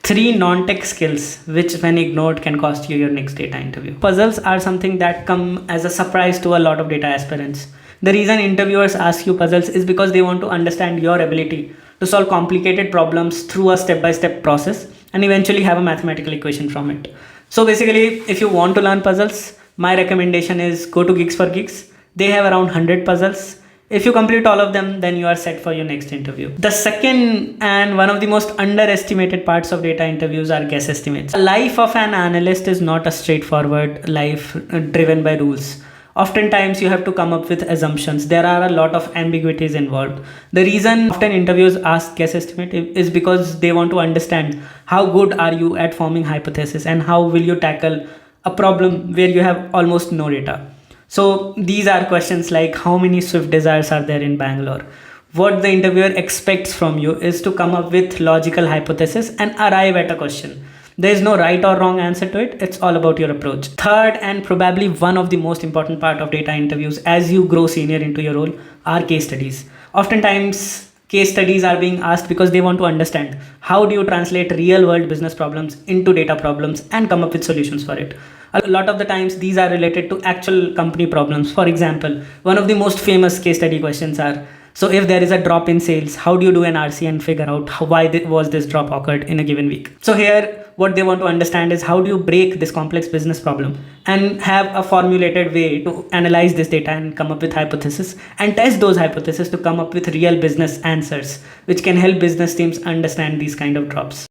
Three non-tech skills which when ignored can cost you your next data interview. Puzzles are something that come as a surprise to a lot of data aspirants. The reason interviewers ask you puzzles is because they want to understand your ability to solve complicated problems through a step-by-step process and eventually have a mathematical equation from it. So basically, if you want to learn puzzles, my recommendation is go to Gigs for Gigs. They have around 100 puzzles. If you complete all of them, then you are set for your next interview. The second and one of the most underestimated parts of data interviews are guess estimates. The life of an analyst is not a straightforward life driven by rules. Oftentimes, you have to come up with assumptions. There are a lot of ambiguities involved. The reason often interviews ask guess estimate is because they want to understand how good are you at forming hypothesis and how will you tackle a problem where you have almost no data. So these are questions like how many Swift Desires are there in Bangalore? What the interviewer expects from you is to come up with logical hypothesis and arrive at a question. There is no right or wrong answer to it. It's all about your approach. Third, and probably one of the most important part of data interviews as you grow senior into your role, are case studies. Oftentimes, case studies are being asked because they want to understand how do you translate real world business problems into data problems and come up with solutions for it. A lot of the times these are related to actual company problems. For example, one of the most famous case study questions are, so if there is a drop in sales, how do you do an RC and figure out why was this drop occurred in a given week? So here, what they want to understand is how do you break this complex business problem and have a formulated way to analyze this data and come up with hypothesis and test those hypotheses to come up with real business answers, which can help business teams understand these kind of drops.